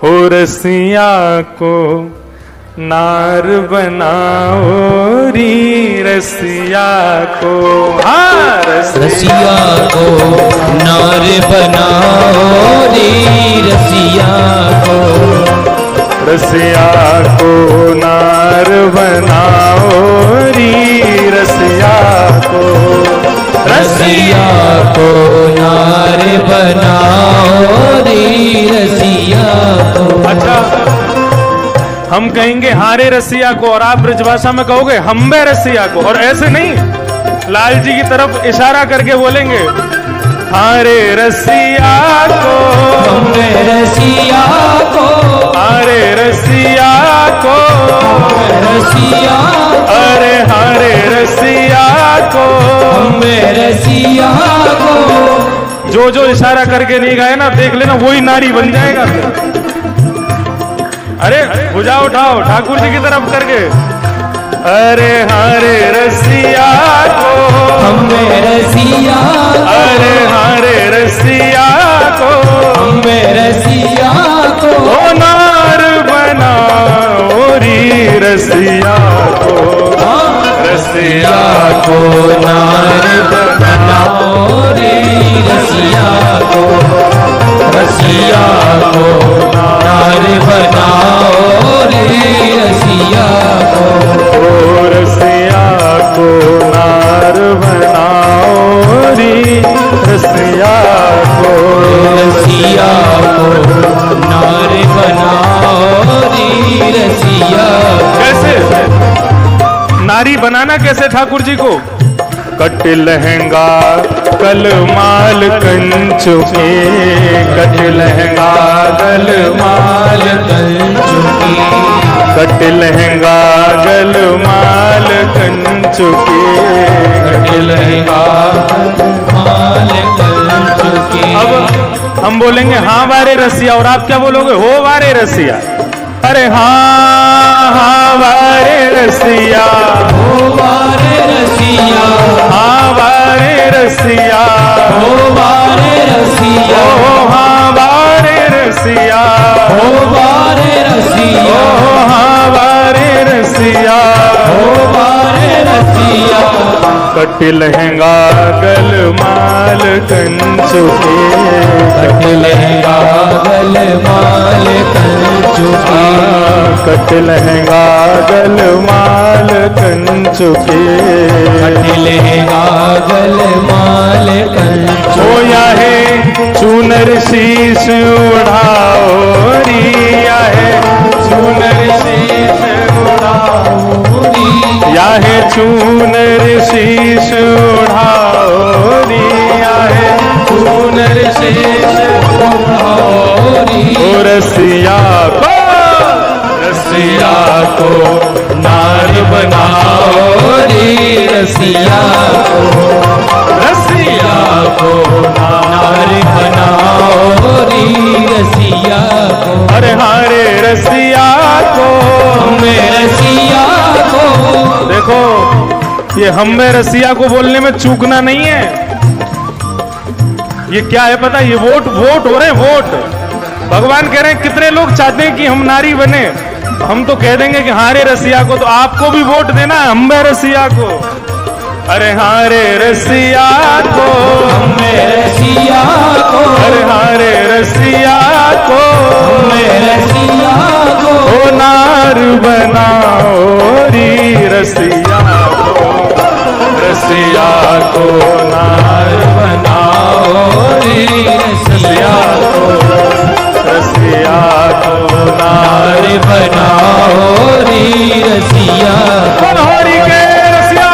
हो रसिया को नार बनाओ री रसिया को, हाँ रसिया को नार बनाओ री रसिया को, रसिया को नार बनाओ री रसिया को, रसिया को नार बनाओ री रसिया को। अच्छा, हम कहेंगे हारे रसिया को और आप ब्रजभाषा में कहोगे हम्बे रसिया को, और ऐसे नहीं, लाल जी की तरफ इशारा करके बोलेंगे हारे रसिया को, हम्बे रसिया को, हारे रसिया को, रसिया, अरे हारे रसिया को, हम्बे रसिया को। जो जो इशारा करके नहीं गाए ना, देख लेना वही नारी बन जाएगा। अरे भुजा उठाओ ठाकुर जी की तरफ करके, अरे हारे रसिया को, हम्बे रसिया, अरे हारे रसिया को, हम्बे रसिया को। ओ नार बनाओ री रसिया को, रसिया को नार बनाओ रे रसिया को, रसिया को नार बनाओ रे रसिया को, ओ रसिया को नार बनाओ री रसिया को, रसिया को नार बनाओ रे रसिया। कैसे नारी बनाना कैसे ठाकुर जी को? कट लहंगा कल माल कंचु के, कट लहंगा गल माल कंचु की, कट लहंगा गल माल कंचु के, कट लहंगा माल कंचु की। अब हम बोलेंगे हाँ वारे रसिया, और आप क्या बोलोगे? हो वारे रसिया। अरे हाँ हाँ वारे रसिया, हो वारे रसिया, हाँ वारे रसिया, हो वारे रसिया, ओ हाँ वारे रसिया, हो वारे रसिया, ओ हाँ वारे रसिया, हो वारे रसिया। कट लहंगा गल माल कंचु के, कट लहंगा गल माल कंचु की, कट लहंगा गल माल कंचु के, कट लहंगा गल माल कंचु। होया है चूनर शीश उड़ाओ रिया है, चूनर शीश उड़ाओ री, या है चूनर शीश उड़ाओ रिया है, चूनर शीश उड़ाओ री, ओ रसिया को, रसिया को नार बनाओ रे रसिया को, रसिया को नार बनाओ रे रसिया को, अरे हारे रसिया को, हम्बे रसिया को। देखो ये हम्बे रसिया को बोलने में चूकना नहीं है। ये क्या है पता? ये वोट वोट हो रहे हैं, वोट। भगवान कह रहे हैं कितने लोग चाहते हैं कि हम नारी बने, हम तो कह देंगे कि हारे रसिया को, तो आपको भी वोट देना है हम्बे रसिया को। अरे हारे रसिया को, हम्बे रसिया को, अरे हारे रसिया को, हम्बे रसिया को। ओ नार बनाओ री रसिया को, रसिया को नार बनाओ रे रसिया को, रसिया को नार बनाओ रे रसिया को। हरि के रसिया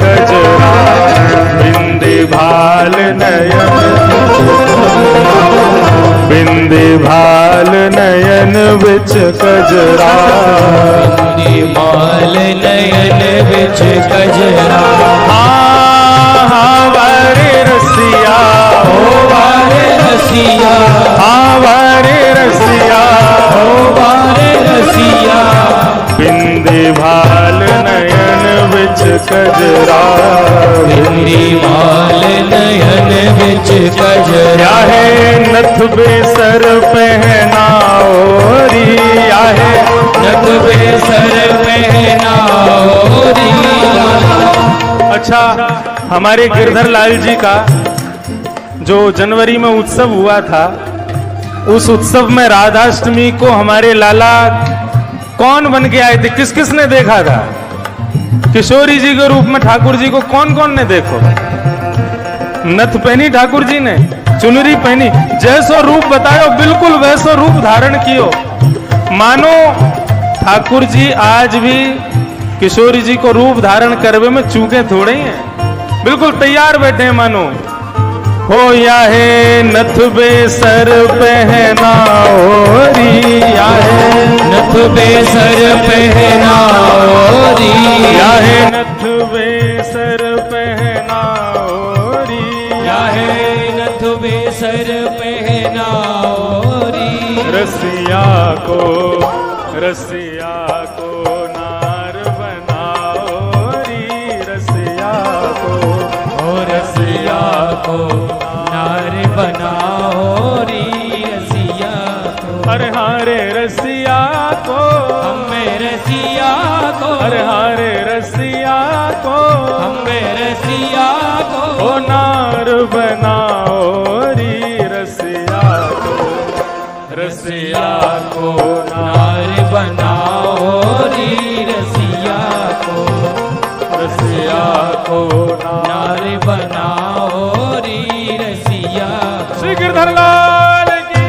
कजरा, बिंदी भाल नयन, बिंदी भाल नयन बिच कजरा, बिंदी भाल नयन बिच कजरा। हाँ वारे रसिया, ओ वारे रसिया, हाँ वारे रसिया, ओ वारे रसिया, बिंदी भाल नयन बिच कजरा, बिंदी भाल नयन बिच कजरा। याहे नथ बेसर पहना ओरी, याहे नथ बेसर पहना ओरी। अच्छा, हमारे गिरधर लाल जी का जो जनवरी में उत्सव हुआ था, उस उत्सव में राधाष्टमी को हमारे लाला कौन बन के आए थे? किस किस ने देखा था? किशोरी जी के रूप में ठाकुर जी को कौन कौन ने देखो? नथ पहनी ठाकुर जी ने, चुनरी पहनी, जैसो रूप बतायो बिल्कुल वैसो रूप धारण कियो। मानो ठाकुर जी आज भी किशोरी जी को रूप धारण करवे में चूके थोड़े ही हैं, बिल्कुल तैयार बैठे हैं मानो। हो याहे नथ बेसर पहना ओरी, याहे नथ बेसर पहना ओरी, याहे नथ बेसर पहना ओरी, याहे नथ बेसर पहना ओरी। रसिया को, रसिया को नार बनाओ री, रसिया को, ओ रसिया को नार बनाओ री, रसिया को। अरे हारे रसिया को, हमें रसिया को, अरे हारे रसिया को, हमें रसिया को। ओ नार बनाओ री, रसिया को, रसिया को नार बनाओ री, रसिया को, रसिया को नार बनाओ री, रसिया को। श्री गिरधर लाल की।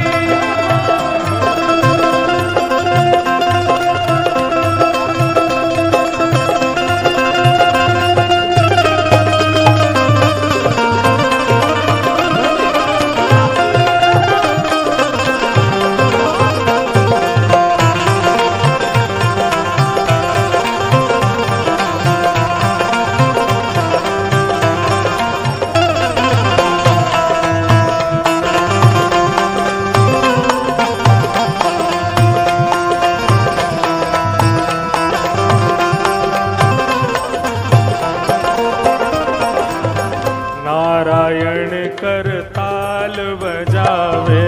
नारायण कर ताल बजावे,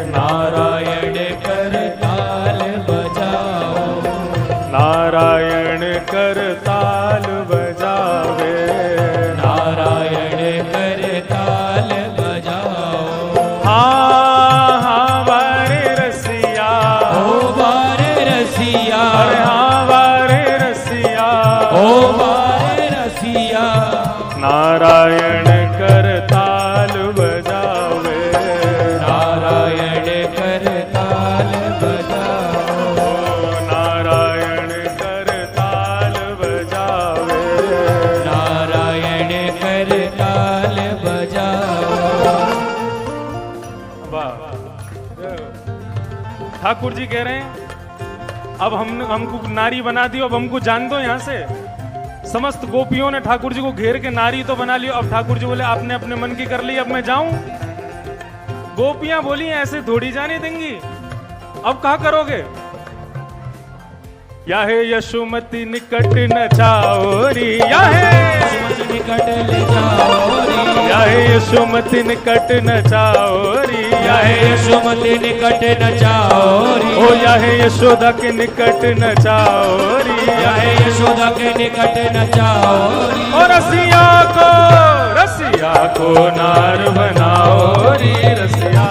नारायण कर ताल बजाओ, नारायण कर ताल बजावे, नारायण कर ताल बजाओ। हाँ हाँ वारे रसिया, ओ वारे रसिया, अरे हाँ वारे रसिया, ओ वारे रसिया, नारायण कर ताल बजावे, नारायण कर ताल बजाओ, नारायण कर ताल बजावे, नारायण कर ताल बजाओ। वाह। ठाकुर जी कह रहे हैं अब हमको नारी बना दियो, अब हमको जान दो यहाँ से। समस्त गोपियों ने ठाकुर जी को घेर के नारी तो बना लियो। अब ठाकुर जी बोले आपने अपने मन की कर ली, अब मैं जाऊं? गोपियां बोली ऐसे थोड़ी जाने देंगी, अब कहा करोगे? या है यशोमती निकट न चाओरी, या है निकट ले जाओ री, या है यशोमती निकट न चाओरी, या है यशोमती निकट न जाओ री, ओ या है यशोदा के निकट न चाओरी, या है यशोदा के निकट न जाओ री। और रसिया को नार बनाओ री, रसिया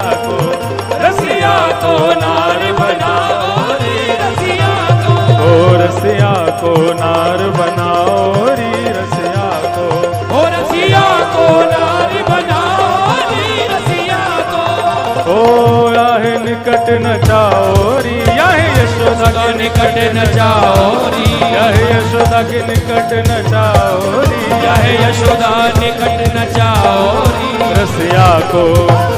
को नार बनाओ री, रसिया को, ओ रसिया को नार बनाओ री, रसिया को, ओ रसिया को नार बनाओ री, रसिया को। ओ याहे निकट न चाओरी, याहे यशोदा के निकट न जाओ री, याहे यशोदा के निकट न चाओरी, यशोदा निकट न जाओ री। रसिया को